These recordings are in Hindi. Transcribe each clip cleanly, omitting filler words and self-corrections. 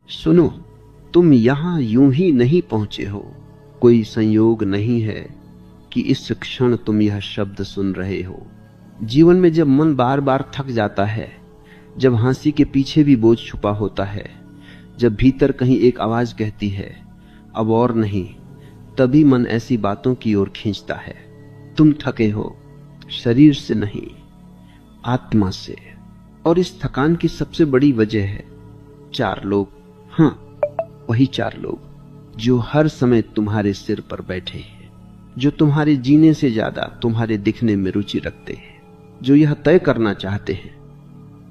सुनो, तुम यहां यूं ही नहीं पहुंचे हो। कोई संयोग नहीं है कि इस क्षण तुम यह शब्द सुन रहे हो। जीवन में जब मन बार बार थक जाता है, जब हंसी के पीछे भी बोझ छुपा होता है, जब भीतर कहीं एक आवाज कहती है अब और नहीं, तभी मन ऐसी बातों की ओर खींचता है। तुम थके हो, शरीर से नहीं, आत्मा से। और इस थकान की सबसे बड़ी वजह है 4 लोग। हां, वही 4 लोग जो हर समय तुम्हारे सिर पर बैठे हैं, जो तुम्हारे जीने से ज्यादा तुम्हारे दिखने में रुचि रखते हैं, जो यह तय करना चाहते हैं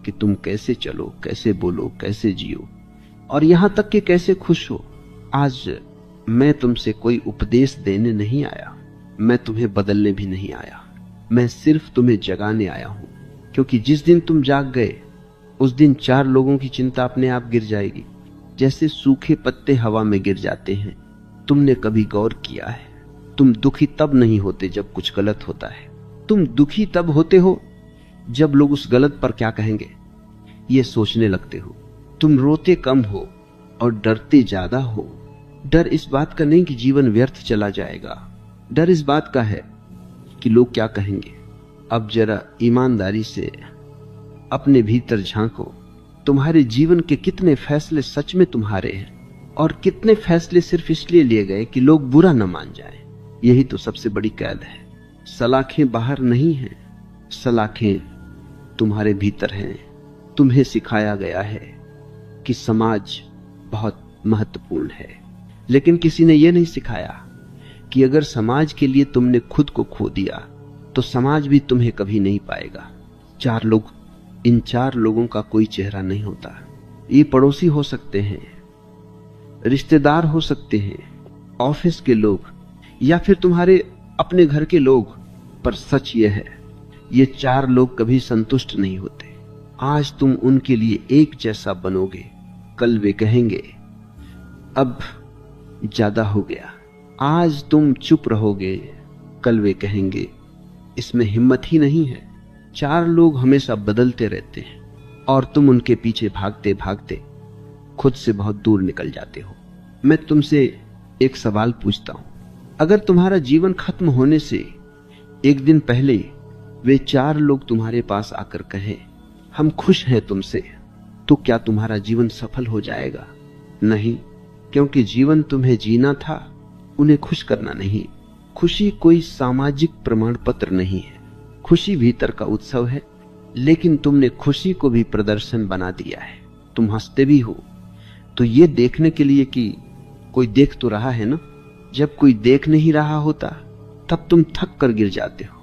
कि तुम कैसे चलो, कैसे बोलो, कैसे जियो, और यहां तक कि कैसे खुश हो। आज मैं तुमसे कोई उपदेश देने नहीं आया, मैं तुम्हें बदलने भी नहीं आया, मैं सिर्फ तुम्हें जगाने आया हूं। क्योंकि जिस दिन तुम जाग गए, उस दिन 4 लोगों की चिंता अपने आप गिर जाएगी, जैसे सूखे पत्ते हवा में गिर जाते हैं। तुमने कभी गौर किया है, तुम दुखी तब नहीं होते जब कुछ गलत होता है, तुम दुखी तब होते हो जब लोग उस गलत पर क्या कहेंगे ये सोचने लगते हो। तुम रोते कम हो और डरते ज्यादा हो। डर इस बात का नहीं कि जीवन व्यर्थ चला जाएगा, डर इस बात का है कि लोग क्या कहेंगे। अब जरा ईमानदारी से अपने भीतर झांको, तुम्हारे जीवन के कितने फैसले सच में तुम्हारे हैं और कितने फैसले सिर्फ इसलिए लिए गए कि लोग बुरा न मान जाएं। यही तो सबसे बड़ी कैद है। सलाखें बाहर नहीं हैं, सलाखें तुम्हारे भीतर हैं। तुम्हें सिखाया गया है कि समाज बहुत महत्वपूर्ण है, लेकिन किसी ने यह नहीं सिखाया कि अगर समाज के लिए तुमने खुद को खो दिया तो समाज भी तुम्हें कभी नहीं पाएगा। 4 लोग, इन 4 लोगों का कोई चेहरा नहीं होता। ये पड़ोसी हो सकते हैं, रिश्तेदार हो सकते हैं, ऑफिस के लोग, या फिर तुम्हारे अपने घर के लोग, पर सच यह है ये 4 लोग कभी संतुष्ट नहीं होते। आज तुम उनके लिए एक जैसा बनोगे, कल वे कहेंगे अब ज्यादा हो गया। आज तुम चुप रहोगे, कल वे कहेंगे इसमें हिम्मत ही नहीं है। 4 लोग हमेशा बदलते रहते हैं और तुम उनके पीछे भागते भागते खुद से बहुत दूर निकल जाते हो। मैं तुमसे एक सवाल पूछता हूं, अगर तुम्हारा जीवन खत्म होने से एक दिन पहले वे 4 लोग तुम्हारे पास आकर कहें हम खुश हैं तुमसे, तो क्या तुम्हारा जीवन सफल हो जाएगा? नहीं, क्योंकि जीवन तुम्हें जीना था, उन्हें खुश करना नहीं। खुशी कोई सामाजिक प्रमाण पत्र नहीं है, खुशी भीतर का उत्सव है। लेकिन तुमने खुशी को भी प्रदर्शन बना दिया है। तुम हंसते भी हो तो ये देखने के लिए कि कोई देख तो रहा है ना। जब कोई देख नहीं रहा होता तब तुम थक कर गिर जाते हो।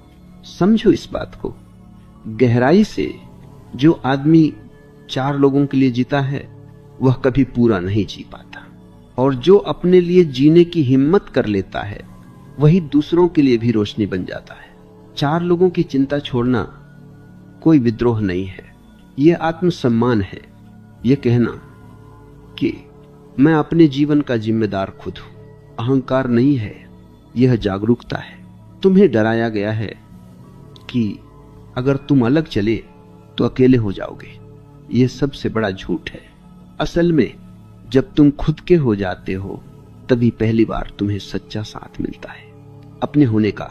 समझो इस बात को गहराई से। जो आदमी 4 लोगों के लिए जीता है वह कभी पूरा नहीं जी पाता, और जो अपने लिए जीने की हिम्मत कर लेता है वही दूसरों के लिए भी रोशनी बन जाता है। 4 लोगों की चिंता छोड़ना कोई विद्रोह नहीं है, यह आत्मसम्मान है। यह कहना कि मैं अपने जीवन का जिम्मेदार खुद हूं, अहंकार नहीं है, यह जागरूकता है। तुम्हें डराया गया है कि अगर तुम अलग चले तो अकेले हो जाओगे। यह सबसे बड़ा झूठ है। असल में जब तुम खुद के हो जाते हो तभी पहली बार तुम्हें सच्चा साथ मिलता है अपने होने का।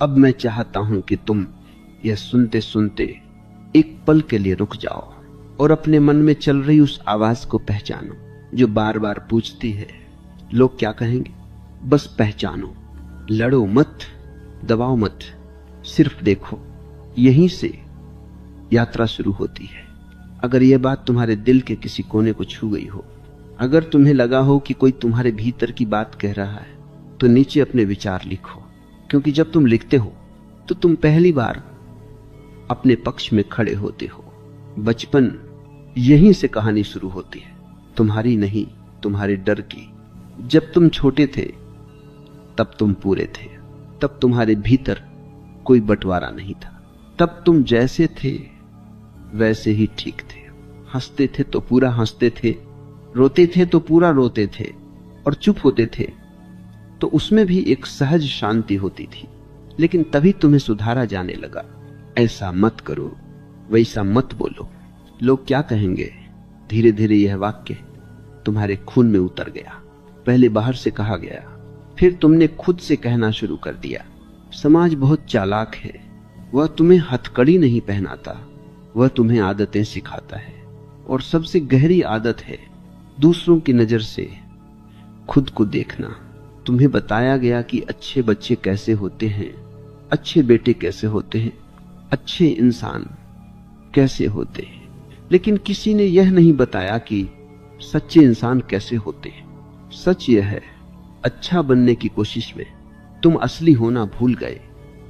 अब मैं चाहता हूं कि तुम यह सुनते सुनते एक पल के लिए रुक जाओ और अपने मन में चल रही उस आवाज को पहचानो जो बार बार पूछती है लोग क्या कहेंगे। बस पहचानो, लड़ो मत, दबाओ मत, सिर्फ देखो। यहीं से यात्रा शुरू होती है। अगर यह बात तुम्हारे दिल के किसी कोने को छू गई हो, अगर तुम्हें लगा हो कि कोई तुम्हारे भीतर की बात कह रहा है, तो नीचे अपने विचार लिखो। क्योंकि जब तुम लिखते हो तो तुम पहली बार अपने पक्ष में खड़े होते हो। बचपन यहीं से कहानी शुरू होती है, तुम्हारी नहीं, तुम्हारे डर की। जब तुम छोटे थे तब तुम पूरे थे, तब तुम्हारे भीतर कोई बंटवारा नहीं था, तब तुम जैसे थे वैसे ही ठीक थे। हंसते थे तो पूरा हंसते थे, रोते थे तो पूरा रोते थे, और चुप होते थे तो उसमें भी एक सहज शांति होती थी। लेकिन तभी तुम्हें सुधारा जाने लगा। ऐसा मत करो, वैसा मत बोलो, लोग क्या कहेंगे। धीरे धीरे यह वाक्य तुम्हारे खून में उतर गया। पहले बाहर से कहा गया, फिर तुमने खुद से कहना शुरू कर दिया। समाज बहुत चालाक है, वह तुम्हें हथकड़ी नहीं पहनाता, वह तुम्हें आदतें सिखाता है। और सबसे गहरी आदत है दूसरों की नजर से खुद को देखना। तुम्हें बताया गया कि अच्छे बच्चे कैसे होते हैं, अच्छे बेटे कैसे होते हैं, अच्छे इंसान कैसे होते हैं, लेकिन किसी ने यह नहीं बताया कि सच्चे इंसान कैसे होते हैं। सच यह है, अच्छा बनने की कोशिश में तुम असली होना भूल गए।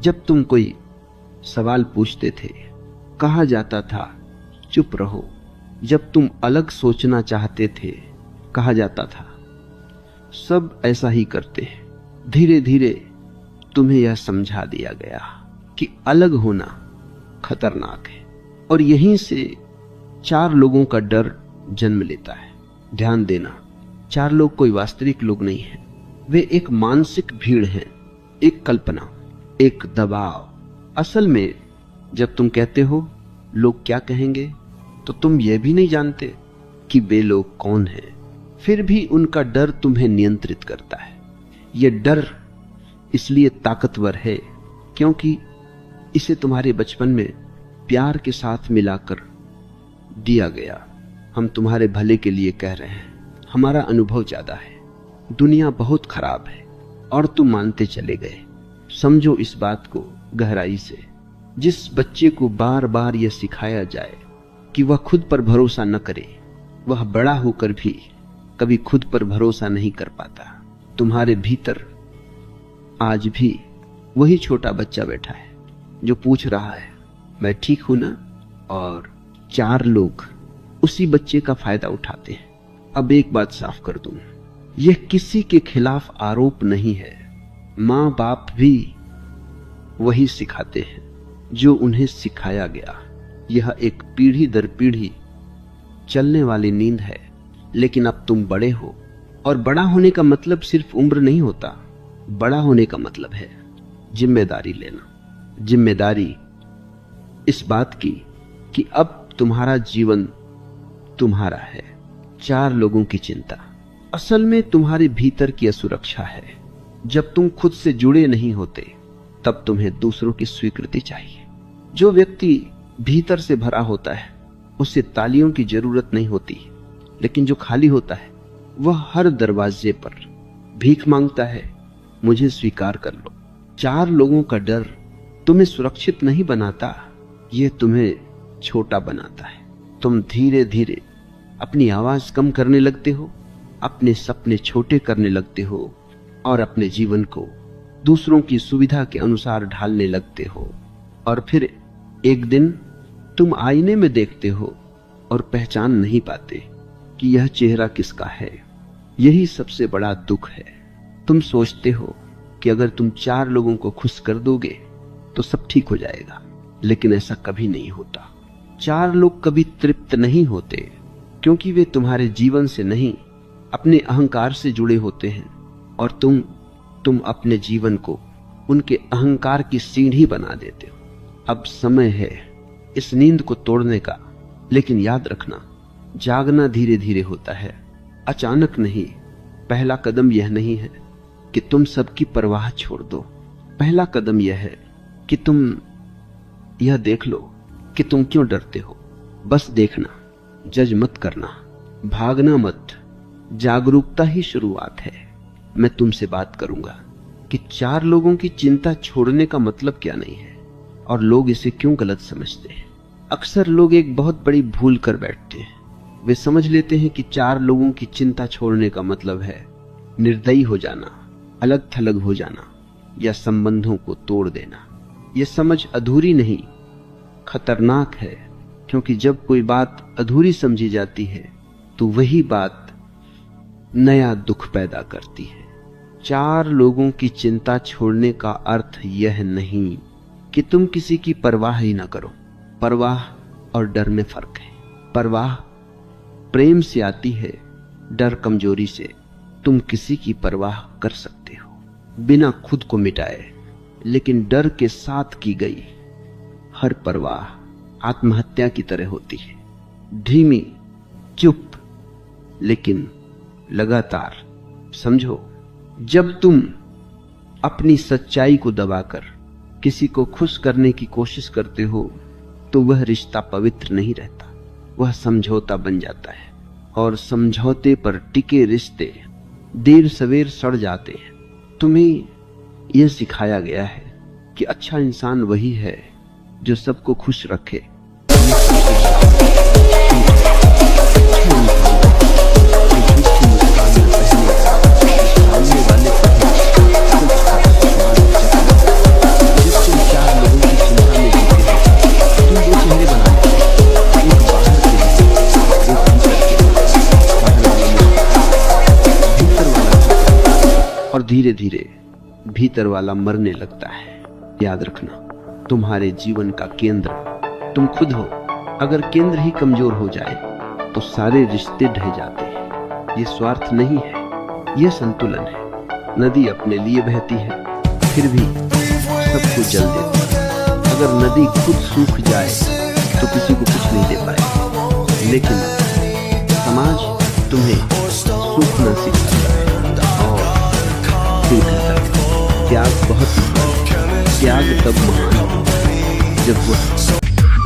जब तुम कोई सवाल पूछते थे, कहा जाता था चुप रहो। जब तुम अलग सोचना चाहते थे, कहा जाता था सब ऐसा ही करते हैं। धीरे धीरे तुम्हें यह समझा दिया गया कि अलग होना खतरनाक है। और यहीं से 4 लोगों का डर जन्म लेता है। ध्यान देना, 4 लोग कोई वास्तविक लोग नहीं हैं, वे एक मानसिक भीड़ है, एक कल्पना, एक दबाव। असल में जब तुम कहते हो लोग क्या कहेंगे, तो तुम यह भी नहीं जानते कि वे लोग कौन हैं। फिर भी उनका डर तुम्हें नियंत्रित करता है। यह डर इसलिए ताकतवर है क्योंकि इसे तुम्हारे बचपन में प्यार के साथ मिलाकर दिया गया। हम तुम्हारे भले के लिए कह रहे हैं, हमारा अनुभव ज्यादा है, दुनिया बहुत खराब है, और तुम मानते चले गए। समझो इस बात को गहराई से। जिस बच्चे को बार बार यह सिखाया जाए कि वह खुद पर भरोसा न करे, वह बड़ा होकर भी कभी खुद पर भरोसा नहीं कर पाता। तुम्हारे भीतर आज भी वही छोटा बच्चा बैठा है जो पूछ रहा है मैं ठीक हूं ना, और 4 लोग उसी बच्चे का फायदा उठाते हैं। अब एक बात साफ कर दूं, यह किसी के खिलाफ आरोप नहीं है। माँ बाप भी वही सिखाते हैं जो उन्हें सिखाया गया। यह एक पीढ़ी दर पीढ़ी चलने वाली नींद है। लेकिन अब तुम बड़े हो, और बड़ा होने का मतलब सिर्फ उम्र नहीं होता। बड़ा होने का मतलब है जिम्मेदारी लेना। जिम्मेदारी इस बात की कि अब तुम्हारा जीवन तुम्हारा है। 4 लोगों की चिंता असल में तुम्हारे भीतर की असुरक्षा है। जब तुम खुद से जुड़े नहीं होते, तब तुम्हें दूसरों की स्वीकृति चाहिए। जो व्यक्ति भीतर से भरा होता है, उसे तालियों की जरूरत नहीं होती, लेकिन जो खाली होता है, वह हर दरवाजे पर भीख मांगता है, मुझे स्वीकार कर लो। 4 लोगों का डर तुम्हें सुरक्षित नहीं बनाता, यह तुम्हें छोटा बनाता है। तुम धीरे धीरे अपनी आवाज कम करने लगते हो, अपने सपने छोटे करने लगते हो, और अपने जीवन को दूसरों की सुविधा के अनुसार ढालने लगते हो। और फिर एक दिन तुम आईने में देखते हो और पहचान नहीं पाते कि यह चेहरा किसका है। यही सबसे बड़ा दुख है। तुम सोचते हो कि अगर तुम 4 लोगों को खुश कर दोगे तो सब ठीक हो जाएगा, लेकिन ऐसा कभी नहीं होता। 4 लोग कभी तृप्त नहीं होते, क्योंकि वे तुम्हारे जीवन से नहीं, अपने अहंकार से जुड़े होते हैं, और तुम अपने जीवन को उनके अहंकार की सीढ़ी बना देते हो। अब समय है इस नींद को तोड़ने का, लेकिन याद रखना, जागना धीरे धीरे होता है, अचानक नहीं। पहला कदम यह नहीं है कि तुम सबकी परवाह छोड़ दो। पहला कदम यह है कि तुम यह देख लो कि तुम क्यों डरते हो। बस देखना, जज मत करना, भागना मत। जागरूकता ही शुरुआत है। मैं तुमसे बात करूंगा कि 4 लोगों की चिंता छोड़ने का मतलब क्या नहीं है, और लोग इसे क्यों गलत समझते हैं। अक्सर लोग एक बहुत बड़ी भूल कर बैठते हैं। वे समझ लेते हैं कि 4 लोगों की चिंता छोड़ने का मतलब है निर्दयी हो जाना, अलग थलग हो जाना, या संबंधों को तोड़ देना। यह समझ अधूरी नहीं, खतरनाक है, क्योंकि जब कोई बात अधूरी समझी जाती है तो वही बात नया दुख पैदा करती है। 4 लोगों की चिंता छोड़ने का अर्थ यह नहीं कि तुम किसी की परवाह ही ना करो। परवाह और डर में फर्क है। परवाह प्रेम से आती है, डर कमजोरी से। तुम किसी की परवाह कर सकते हो बिना खुद को मिटाए, लेकिन डर के साथ की गई हर परवाह आत्महत्या की तरह होती है। धीमी, चुप, लेकिन लगातार। समझो, जब तुम अपनी सच्चाई को दबाकर किसी को खुश करने की कोशिश करते हो तो वह रिश्ता पवित्र नहीं रहता, वह समझौता बन जाता है। और समझौते पर टिके रिश्ते देर सवेर सड़ जाते हैं। तुम्हें यह सिखाया गया है कि अच्छा इंसान वही है जो सबको खुश रखे। और धीरे धीरे भीतर वाला मरने लगता है। याद रखना, तुम्हारे जीवन का केंद्र तुम खुद हो। अगर केंद्र ही कमजोर हो जाए तो सारे रिश्ते ढह जाते हैं। ये स्वार्थ नहीं है, यह संतुलन है। नदी अपने लिए बहती है, फिर भी सबको जल देती है। अगर नदी खुद सूख जाए तो किसी को कुछ नहीं दे पाए, लेकिन समाज तुम्हें सूखना सिखाता है। और त्याग बहुत महान है। त्याग तब महान हो जब वह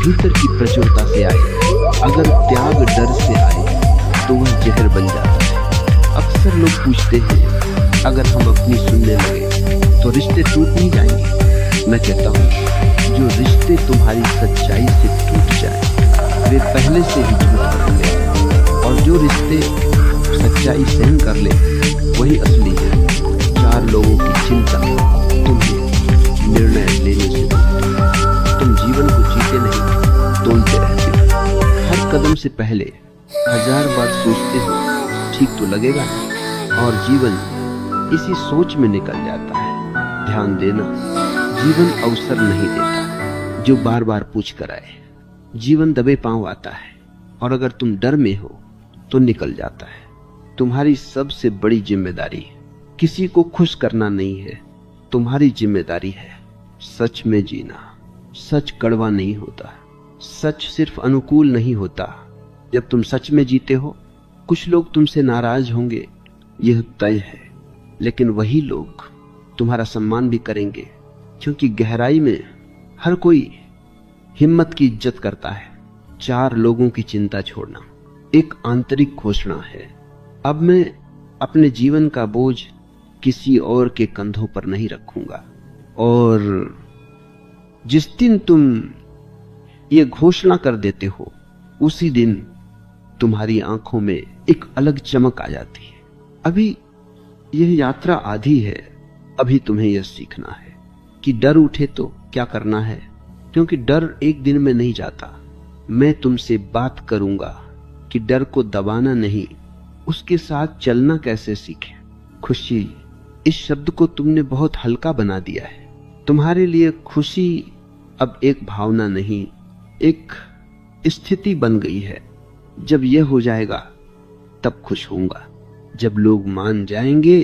भीतर की प्रचुरता से आए। अगर त्याग डर से आए तो वह जहर बन जाता है। अक्सर लोग पूछते हैं, अगर हम अपनी सुनने लगे तो रिश्ते टूट नहीं जाएंगे? मैं कहता हूँ, जो रिश्ते तुम्हारी सच्चाई से टूट जाए वे पहले से ही झूठ पकड़। और जो रिश्ते सच्चाई सहन कर ले वही असली है। चार लोगों की चिंता तुम्हें निर्णय लेने से तुम जीवन को जीते नहीं, तोलते रहते हो। हर कदम से पहले 1000 बार सोचते हो, ठीक तो लगेगा, और जीवन इसी सोच में निकल जाता है। ध्यान देना, जीवन अवसर नहीं देता जो बार बार पूछ कर आए। जीवन दबे पांव आता है, और अगर तुम डर में हो तो निकल जाता है। तुम्हारी सबसे बड़ी जिम्मेदारी किसी को खुश करना नहीं है, तुम्हारी जिम्मेदारी है सच में जीना। सच कड़वा नहीं होता, सच सिर्फ अनुकूल नहीं होता। जब तुम सच में जीते हो, कुछ लोग तुमसे नाराज होंगे, यह तय है, लेकिन वही लोग तुम्हारा सम्मान भी करेंगे, क्योंकि गहराई में हर कोई हिम्मत की इज्जत करता है। 4 लोगों की चिंता छोड़ना एक आंतरिक घोषणा है। अब मैं अपने जीवन का बोझ किसी और के कंधों पर नहीं रखूंगा। और जिस दिन तुम ये घोषणा कर देते हो, उसी दिन तुम्हारी आंखों में एक अलग चमक आ जाती है। अभी यह यात्रा आधी है, अभी तुम्हें यह सीखना है कि डर उठे तो क्या करना है, क्योंकि डर एक दिन में नहीं जाता। मैं तुमसे बात करूंगा कि डर को दबाना नहीं, उसके साथ चलना कैसे सीखें। खुशी, इस शब्द को तुमने बहुत हल्का बना दिया है। तुम्हारे लिए खुशी अब एक भावना नहीं, एक स्थिति बन गई है। जब यह हो जाएगा तब खुश होऊंगा, जब लोग मान जाएंगे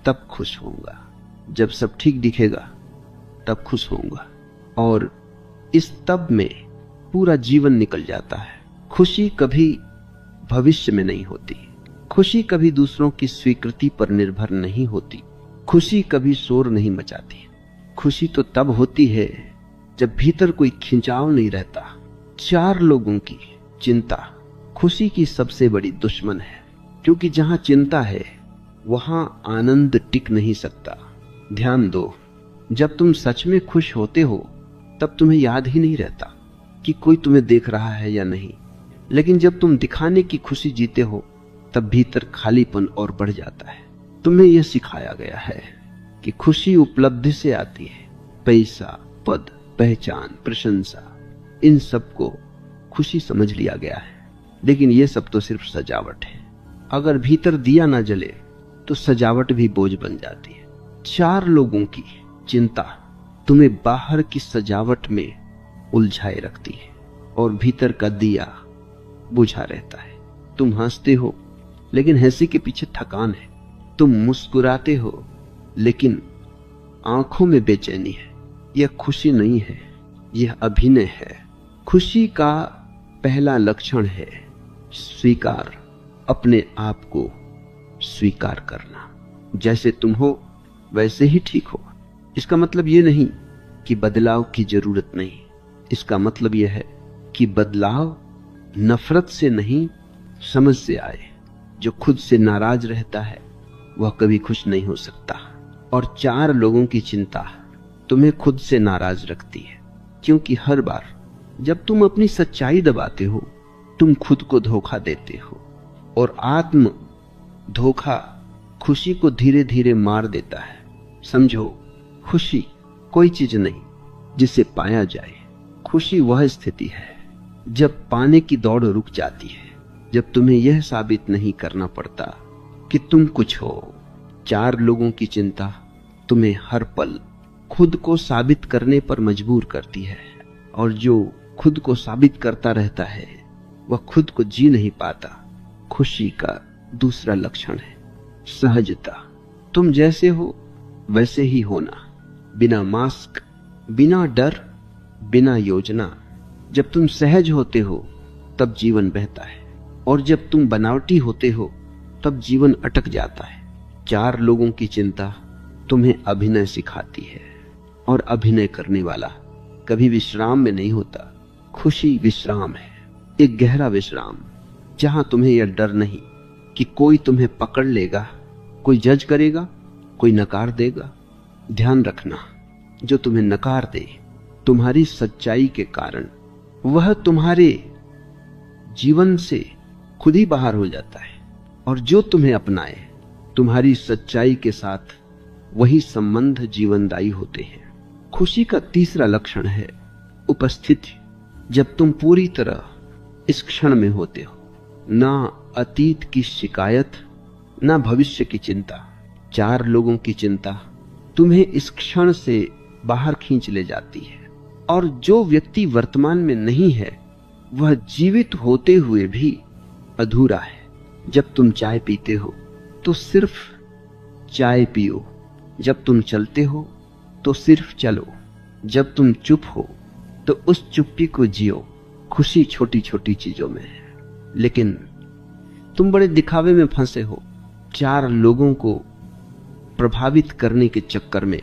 तब खुश होऊंगा, जब सब ठीक दिखेगा तब खुश होऊंगा। और इस तब में पूरा जीवन निकल जाता है। खुशी कभी भविष्य में नहीं होती, खुशी कभी दूसरों की स्वीकृति पर निर्भर नहीं होती, खुशी कभी शोर नहीं मचाती। खुशी तो तब होती है जब भीतर कोई खिंचाव नहीं रहता। 4 लोगों की चिंता खुशी की सबसे बड़ी दुश्मन है, क्योंकि जहां चिंता है वहां आनंद टिक नहीं सकता। ध्यान दो, जब तुम सच में खुश होते हो तब तुम्हें याद ही नहीं रहता कि कोई तुम्हें देख रहा है या नहीं। लेकिन जब तुम दिखाने की खुशी जीते हो तब भीतर खालीपन और बढ़ जाता है। तुम्हें यह सिखाया गया है कि खुशी उपलब्धि से आती है। पैसा, पद, पहचान, प्रशंसा, इन सब को खुशी समझ लिया गया है, लेकिन यह सब तो सिर्फ सजावट है। अगर भीतर दिया ना जले तो सजावट भी बोझ बन जाती है। 4 लोगों की चिंता तुम्हें बाहर की सजावट में उलझाए रखती है और भीतर का दिया बुझा रहता है। तुम हंसते हो लेकिन हंसी के पीछे थकान है। तुम मुस्कुराते हो लेकिन आंखों में बेचैनी है। यह खुशी नहीं है, यह अभिनय है। खुशी का पहला लक्षण है स्वीकार, अपने आप को स्वीकार करना। जैसे तुम हो वैसे ही ठीक हो। इसका मतलब यह नहीं कि बदलाव की जरूरत नहीं। इसका मतलब यह है कि बदलाव नफरत से नहीं, समझ से आए। जो खुद से नाराज रहता है वह कभी खुश नहीं हो सकता। और 4 लोगों की चिंता तुम्हें खुद से नाराज रखती है, क्योंकि हर बार जब तुम अपनी सच्चाई दबाते हो तुम खुद को धोखा देते हो। और आत्म धोखा खुशी को धीरे धीरे मार देता है। समझो, खुशी कोई चीज नहीं जिसे पाया जाए। खुशी वह स्थिति है जब पाने की दौड़ रुक जाती है, जब तुम्हें यह साबित नहीं करना पड़ता कि तुम कुछ हो। 4 लोगों की चिंता तुम्हें हर पल खुद को साबित करने पर मजबूर करती है, और जो खुद को साबित करता रहता है वह खुद को जी नहीं पाता। खुशी का दूसरा लक्षण है सहजता। तुम जैसे हो वैसे ही होना, बिना मास्क, बिना डर, बिना योजना। जब तुम सहज होते हो तब जीवन बहता है, और जब तुम बनावटी होते हो तब जीवन अटक जाता है। 4 लोगों की चिंता तुम्हें अभिनय सिखाती है, और अभिनय करने वाला कभी विश्राम में नहीं होता। खुशी विश्राम है, एक गहरा विश्राम, जहां तुम्हें यह डर नहीं कि कोई तुम्हें पकड़ लेगा, कोई जज करेगा, कोई नकार देगा। ध्यान रखना, जो तुम्हें नकार दे तुम्हारी सच्चाई के कारण, वह तुम्हारे जीवन से खुद ही बाहर हो जाता है, और जो तुम्हें अपनाए तुम्हारी सच्चाई के साथ, वही संबंध जीवनदायी होते हैं। खुशी का तीसरा लक्षण है उपस्थिति। जब तुम पूरी तरह इस क्षण में होते हो, ना अतीत की शिकायत, ना भविष्य की चिंता। 4 लोगों की चिंता तुम्हें इस क्षण से बाहर खींच ले जाती है, और जो व्यक्ति वर्तमान में नहीं है वह जीवित होते हुए भी अधूरा है। जब तुम चाय पीते हो तो सिर्फ चाय पियो, जब तुम चलते हो तो सिर्फ चलो, जब तुम चुप हो तो उस चुप्पी को जियो। खुशी छोटी छोटी चीजों में है, लेकिन तुम बड़े दिखावे में फंसे हो। 4 लोगों को प्रभावित करने के चक्कर में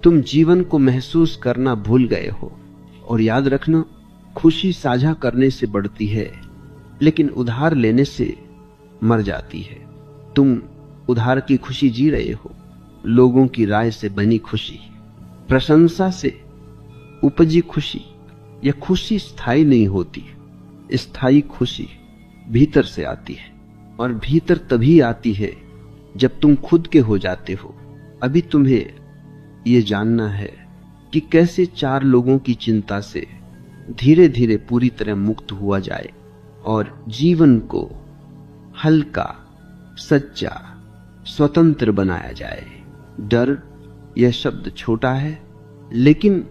तुम जीवन को महसूस करना भूल गए हो। और याद रखना, खुशी साझा करने से बढ़ती है, लेकिन उधार लेने से मर जाती है। तुम उधार की खुशी जी रहे हो, लोगों की राय से बनी खुशी, प्रशंसा से उपजी खुशी। यह खुशी स्थायी नहीं होती। स्थायी खुशी भीतर से आती है, और भीतर तभी आती है जब तुम खुद के हो जाते हो। अभी तुम्हें यह जानना है कि कैसे 4 लोगों की चिंता से धीरे धीरे पूरी तरह मुक्त हुआ जाए और जीवन को हल्का, सच्चा, स्वतंत्र बनाया जाए। डर, यह शब्द छोटा है, लेकिन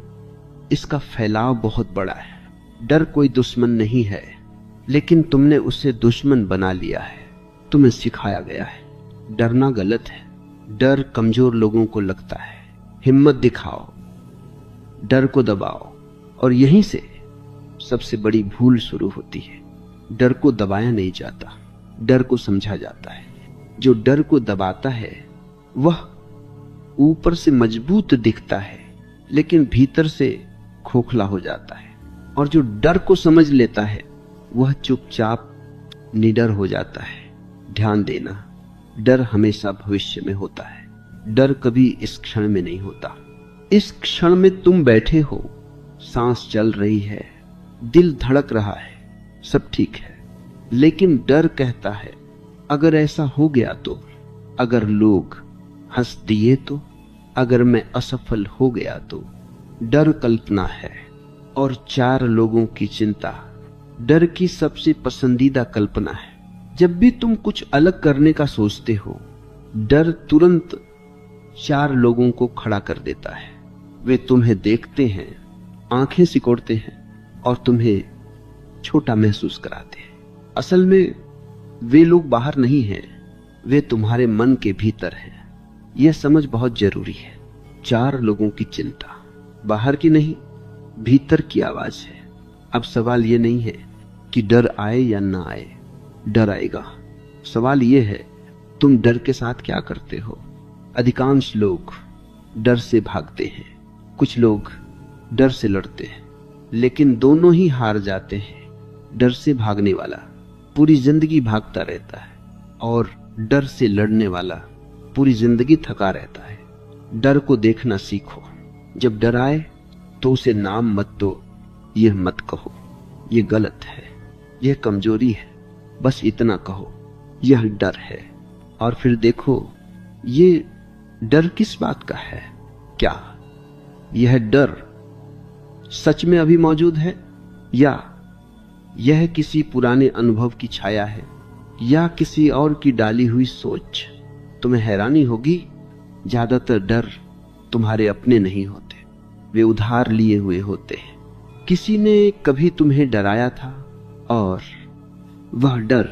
इसका फैलाव बहुत बड़ा है। डर कोई दुश्मन नहीं है, लेकिन तुमने उसे दुश्मन बना लिया है। तुम्हें सिखाया गया है डरना गलत है। डर कमजोर लोगों को लगता है। हिम्मत दिखाओ, डर को दबाओ, और यहीं से सबसे बड़ी भूल शुरू होती है। डर को दबाया नहीं जाता, डर को समझा जाता है। जो डर को दबाता है वह ऊपर से मजबूत दिखता है, लेकिन भीतर से खोखला हो जाता है। और जो डर को समझ लेता है वह चुपचाप निडर हो जाता है। ध्यान देना, डर हमेशा भविष्य में होता है, डर कभी इस क्षण में नहीं होता। इस क्षण में तुम बैठे हो, सांस चल रही है, दिल धड़क रहा है, सब ठीक है। लेकिन डर कहता है अगर ऐसा हो गया तो, अगर लोग हंस दिए तो, अगर मैं असफल हो गया तो। डर कल्पना है, और 4 लोगों की चिंता डर की सबसे पसंदीदा कल्पना है। जब भी तुम कुछ अलग करने का सोचते हो, डर तुरंत 4 लोगों को खड़ा कर देता है। वे तुम्हें देखते हैं, आंखें सिकोड़ते हैं, और तुम्हें छोटा महसूस कराते हैं। असल में वे लोग बाहर नहीं हैं, वे तुम्हारे मन के भीतर हैं। यह समझ बहुत जरूरी है। 4 लोगों की चिंता बाहर की नहीं, भीतर की आवाज है। अब सवाल यह नहीं है कि डर आए या ना आए, डर आएगा। सवाल यह है तुम डर के साथ क्या करते हो? अधिकांश लोग डर से भागते हैं, कुछ लोग डर से लड़ते हैं, लेकिन दोनों ही हार जाते हैं। डर से भागने वाला पूरी जिंदगी भागता रहता है और डर से लड़ने वाला पूरी जिंदगी थका रहता है। डर को देखना सीखो। जब डर आए तो उसे नाम मत दो, यह मत कहो यह गलत है, यह कमजोरी है, बस इतना कहो यह डर है। और फिर देखो ये डर किस बात का है। क्या यह डर सच में अभी मौजूद है, या यह किसी पुराने अनुभव की छाया है, या किसी और की डाली हुई सोच? तुम्हें हैरानी होगी, ज्यादातर डर तुम्हारे अपने नहीं होते, वे उधार लिए हुए होते हैं। किसी ने कभी तुम्हें डराया था और वह डर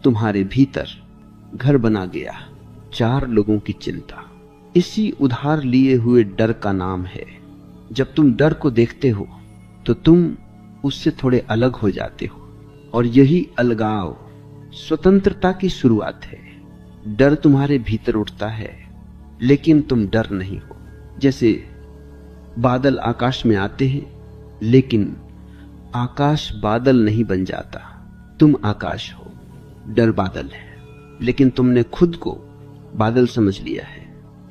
तुम्हारे भीतर घर बना गया। 4 लोगों की चिंता इसी उधार लिए हुए डर का नाम है। जब तुम डर को देखते हो तो तुम उससे थोड़े अलग हो जाते हो, और यही अलगाव स्वतंत्रता की शुरुआत है। डर तुम्हारे भीतर उठता है, लेकिन तुम डर नहीं हो। जैसे बादल आकाश में आते हैं, लेकिन आकाश बादल नहीं बन जाता, तुम आकाश हो, डर बादल है, लेकिन तुमने खुद को बादल समझ लिया है।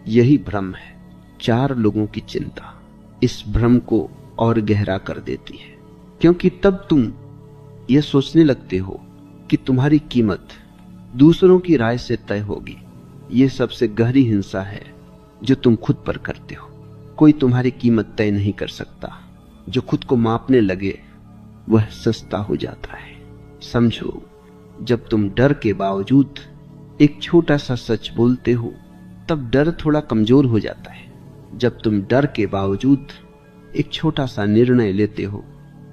यही भ्रम है। 4 लोगों की चिंता इस भ्रम को और गहरा कर देती है, क्योंकि तब तुम यह सोचने लगते हो कि तुम्हारी कीमत दूसरों की राय से तय होगी। यह सबसे गहरी हिंसा है जो तुम खुद पर करते हो। कोई तुम्हारी कीमत तय नहीं कर सकता। जो खुद को मापने लगे वह सस्ता हो जाता है। समझो, जब तुम डर के बावजूद एक छोटा सा सच बोलते हो तब डर थोड़ा कमजोर हो जाता है। जब तुम डर के बावजूद एक छोटा सा निर्णय लेते हो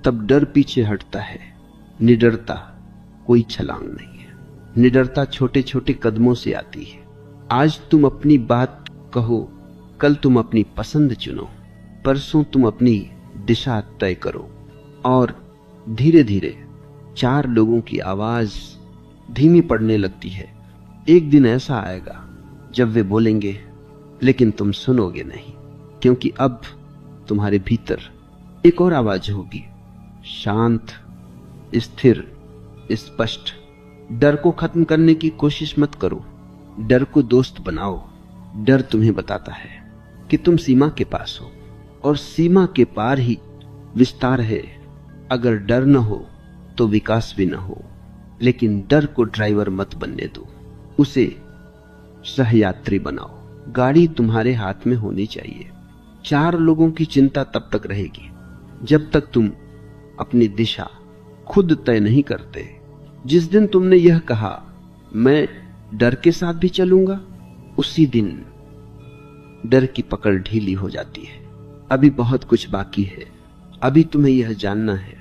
तब डर पीछे हटता है। निडरता कोई छलांग नहीं है, निडरता छोटे छोटे कदमों से आती है। आज तुम अपनी बात कहो, कल तुम अपनी पसंद चुनो, परसों तुम अपनी दिशा तय करो, और धीरे धीरे 4 लोगों की आवाज धीमी पड़ने लगती है। एक दिन ऐसा आएगा जब वे बोलेंगे, लेकिन तुम सुनोगे नहीं, क्योंकि अब तुम्हारे भीतर एक और आवाज होगी, शांत, स्थिर, स्पष्ट। डर को खत्म करने की कोशिश मत करो, डर को दोस्त बनाओ। डर तुम्हें बताता है कि तुम सीमा के पास हो, और सीमा के पार ही विस्तार है। अगर डर न हो तो विकास भी न हो। लेकिन डर को ड्राइवर मत बनने दो, उसे सहयात्री बनाओ। गाड़ी तुम्हारे हाथ में होनी चाहिए। 4 लोगों की चिंता तब तक रहेगी जब तक तुम अपनी दिशा खुद तय नहीं करते। जिस दिन तुमने यह कहा, मैं डर के साथ भी चलूंगा, उसी दिन डर की पकड़ ढीली हो जाती है। अभी बहुत कुछ बाकी है। अभी तुम्हें यह जानना है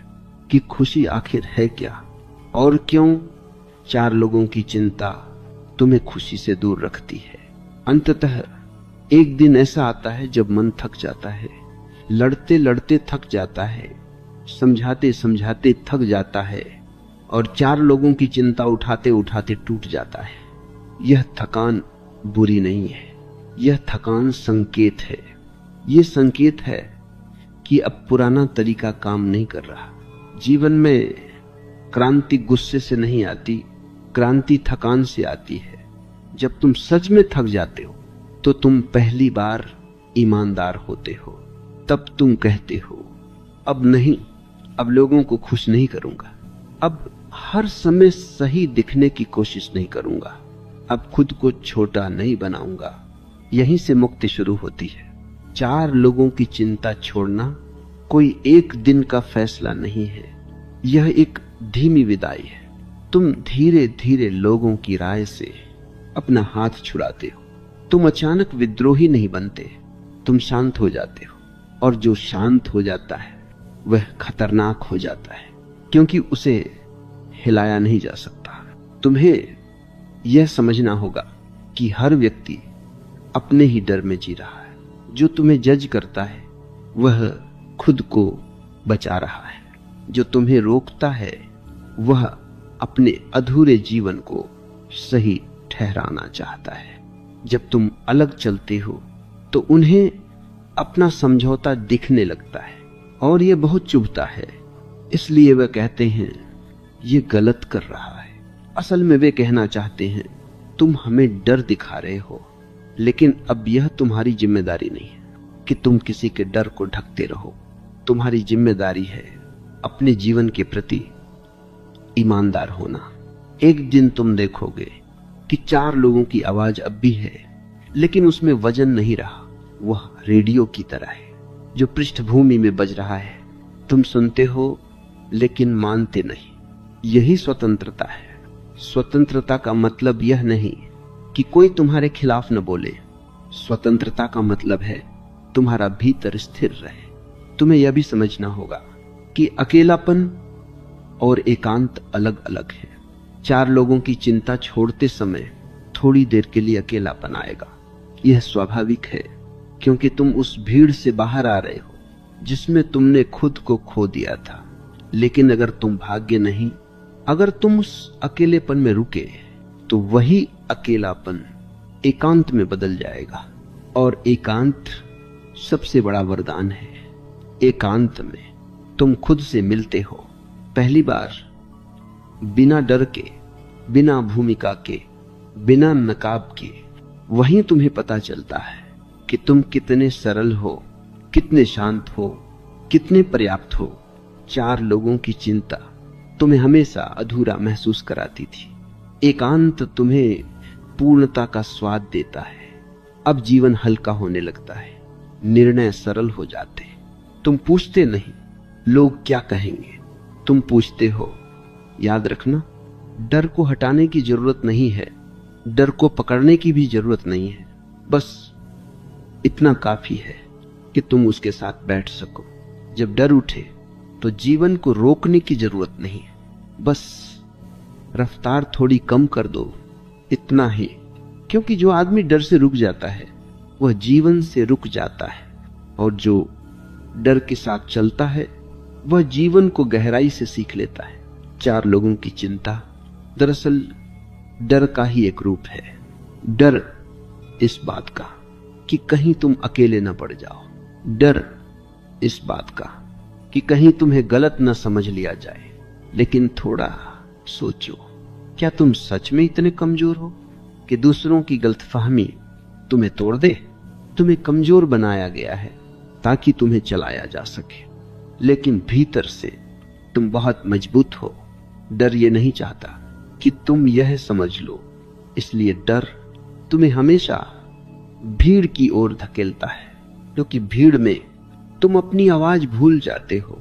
कि खुशी आखिर है क्या, और क्यों 4 लोगों की चिंता तुम्हें खुशी से दूर रखती है। अंततः एक दिन ऐसा आता है जब मन थक जाता है, लड़ते लड़ते थक जाता है, समझाते समझाते थक जाता है, और 4 लोगों की चिंता उठाते उठाते टूट जाता है। यह थकान बुरी नहीं है, यह थकान संकेत है। यह संकेत है कि अब पुराना तरीका काम नहीं कर रहा। जीवन में क्रांति गुस्से से नहीं आती, क्रांति थकान से आती है। जब तुम सच में थक जाते हो तो तुम पहली बार ईमानदार होते हो। तब तुम कहते हो, अब नहीं, अब लोगों को खुश नहीं करूंगा, अब हर समय सही दिखने की कोशिश नहीं करूंगा, अब खुद को छोटा नहीं बनाऊंगा। यहीं से मुक्ति शुरू होती है। 4 लोगों की चिंता छोड़ना कोई एक दिन का फैसला नहीं है, यह एक धीमी विदाई है। तुम धीरे धीरे लोगों की राय से अपना हाथ छुड़ाते हो। तुम अचानक विद्रोही नहीं बनते, तुम शांत हो जाते हो, और जो शांत हो जाता है वह खतरनाक हो जाता है, क्योंकि उसे हिलाया नहीं जा सकता। तुम्हें यह समझना होगा कि हर व्यक्ति अपने ही डर में जी रहा है। जो तुम्हें जज करता है वह खुद को बचा रहा है, जो तुम्हें रोकता है वह अपने अधूरे जीवन को सही ठहराना चाहता है। जब तुम अलग चलते हो तो उन्हें अपना समझौता दिखने लगता है और ये बहुत चुभता है। इसलिए वे कहते हैं ये गलत कर रहा है। असल में वे कहना चाहते हैं तुम हमें डर दिखा रहे हो, लेकिन अब यह तुम्हारी जिम्मेदारी नहीं है कि तुम किसी के डर को ढकते रहो। तुम्हारी जिम्मेदारी है अपने जीवन के प्रति ईमानदार होना। एक दिन तुम देखोगे कि 4 लोगों की आवाज अब भी है, लेकिन उसमें वजन नहीं रहा। वह रेडियो की तरह है जो पृष्ठभूमि में बज रहा है। तुम सुनते हो लेकिन मानते नहीं। यही स्वतंत्रता है। स्वतंत्रता का मतलब यह नहीं कि कोई तुम्हारे खिलाफ न बोले। स्वतंत्रता का मतलब है तुम्हारा भीतर स्थिर रहे। तुम्हें यह भी समझना होगा कि अकेलापन और एकांत अलग अलग है। 4 लोगों की चिंता छोड़ते समय थोड़ी देर के लिए अकेलापन आएगा। यह स्वाभाविक है, क्योंकि तुम उस भीड़ से बाहर आ रहे हो जिसमें तुमने खुद को खो दिया था। लेकिन अगर तुम भाग्य नहीं, अगर तुम उस अकेलेपन में रुके, तो वही अकेलापन एकांत में बदल जाएगा। और एकांत सबसे बड़ा वरदान है। एकांत में तुम खुद से मिलते हो पहली बार, बिना डर के, बिना भूमिका के, बिना नकाब के। वहीं तुम्हें पता चलता है कि तुम कितने सरल हो, कितने शांत हो, कितने पर्याप्त हो। 4 लोगों की चिंता तुम्हें हमेशा अधूरा महसूस कराती थी। एकांत तुम्हें पूर्णता का स्वाद देता है। अब जीवन हल्का होने लगता है, निर्णय सरल हो जाते हैं। तुम पूछते नहीं लोग क्या कहेंगे, तुम पूछते हो। याद रखना, डर को हटाने की जरूरत नहीं है, डर को पकड़ने की भी जरूरत नहीं है। बस इतना काफी है कि तुम उसके साथ बैठ सको। जब डर उठे तो जीवन को रोकने की जरूरत नहीं है, बस रफ्तार थोड़ी कम कर दो, इतना ही। क्योंकि जो आदमी डर से रुक जाता है वह जीवन से रुक जाता है, और जो डर के साथ चलता है वह जीवन को गहराई से सीख लेता है। 4 लोगों की चिंता दरअसल डर का ही एक रूप है। डर इस बात का कि कहीं तुम अकेले न पड़ जाओ, डर इस बात का कि कहीं तुम्हें गलत न समझ लिया जाए। लेकिन थोड़ा सोचो, क्या तुम सच में इतने कमजोर हो कि दूसरों की गलतफहमी तुम्हें तोड़ दे? तुम्हें कमजोर बनाया गया है ताकि तुम्हें चलाया जा सके, लेकिन भीतर से तुम बहुत मजबूत हो। डर ये नहीं चाहता कि तुम यह समझ लो, इसलिए डर तुम्हें हमेशा भीड़ की ओर धकेलता है, क्योंकि भीड़ में तुम अपनी आवाज भूल जाते हो।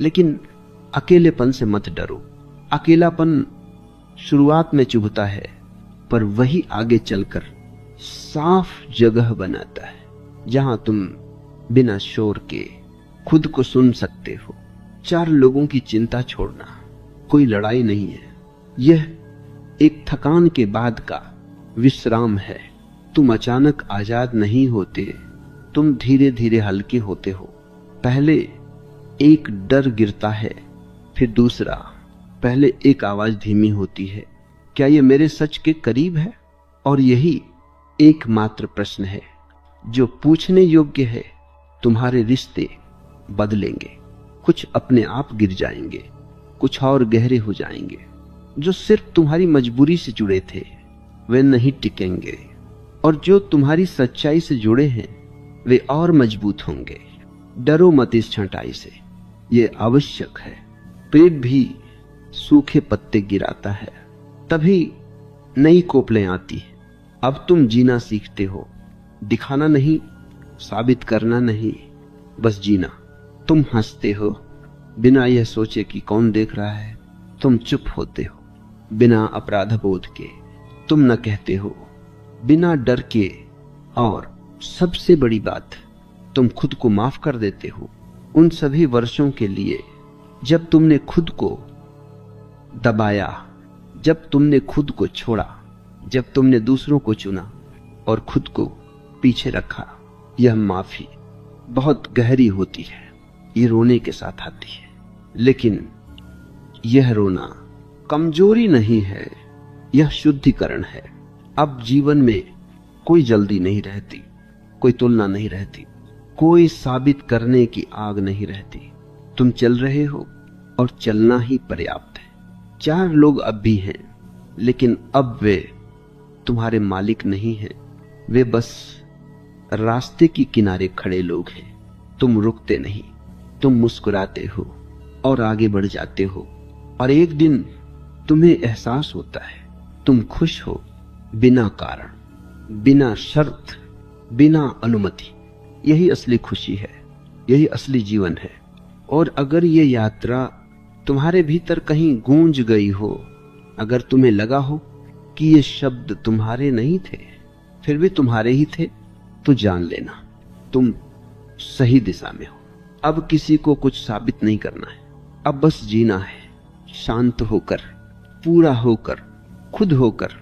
लेकिन अकेलेपन से मत डरो। अकेलापन शुरुआत में चुभता है, पर वही आगे चलकर साफ जगह बनाता है जहां तुम बिना शोर के खुद को सुन सकते हो। 4 लोगों की चिंता छोड़ना कोई लड़ाई नहीं है, यह एक थकान के बाद का विश्राम है। तुम अचानक आजाद नहीं होते, तुम धीरे धीरे हल्के होते हो। पहले एक डर गिरता है, फिर दूसरा। पहले एक आवाज धीमी होती है, क्या यह मेरे सच के करीब है? और यही एकमात्र प्रश्न है जो पूछने योग्य है। तुम्हारे रिश्ते बदलेंगे, कुछ अपने आप गिर जाएंगे, कुछ और गहरे हो जाएंगे। जो सिर्फ तुम्हारी मजबूरी से जुड़े थे वे नहीं टिकेंगे, और जो तुम्हारी सच्चाई से जुड़े हैं वे और मजबूत होंगे। डरो मत इस छंटाई से, ये आवश्यक है। पेड़ भी सूखे पत्ते गिराता है, तभी नई कोपलें आती हैं। अब तुम जीना सीखते हो, दिखाना नहीं, साबित करना नहीं, बस जीना। तुम हंसते हो बिना यह सोचे कि कौन देख रहा है। तुम चुप होते हो बिना अपराध बोध के। तुम न कहते हो बिना डर के। और सबसे बड़ी बात, तुम खुद को माफ कर देते हो उन सभी वर्षों के लिए जब तुमने खुद को दबाया, जब तुमने खुद को छोड़ा, जब तुमने दूसरों को चुना और खुद को पीछे रखा। यह माफी बहुत गहरी होती है, ये रोने के साथ आती है, लेकिन यह रोना कमजोरी नहीं है, यह शुद्धिकरण है। अब जीवन में कोई जल्दी नहीं रहती, कोई तुलना नहीं रहती, कोई साबित करने की आग नहीं रहती। तुम चल रहे हो और चलना ही पर्याप्त है। 4 लोग अब भी हैं, लेकिन अब वे तुम्हारे मालिक नहीं हैं, वे बस रास्ते की किनारे खड़े लोग हैं। तुम रुकते नहीं, तुम मुस्कुराते हो और आगे बढ़ जाते हो, और एक दिन तुम्हें एहसास होता है तुम खुश हो, बिना कारण, बिना शर्त, बिना अनुमति। यही असली खुशी है, यही असली जीवन है। और अगर ये यात्रा तुम्हारे भीतर कहीं गूंज गई हो, अगर तुम्हें लगा हो कि ये शब्द तुम्हारे नहीं थे, फिर भी तुम्हारे ही थे, तो जान लेना तुम सही दिशा में हो। अब किसी को कुछ साबित नहीं करना है, अब बस जीना है, शांत होकर, पूरा होकर, खुद होकर,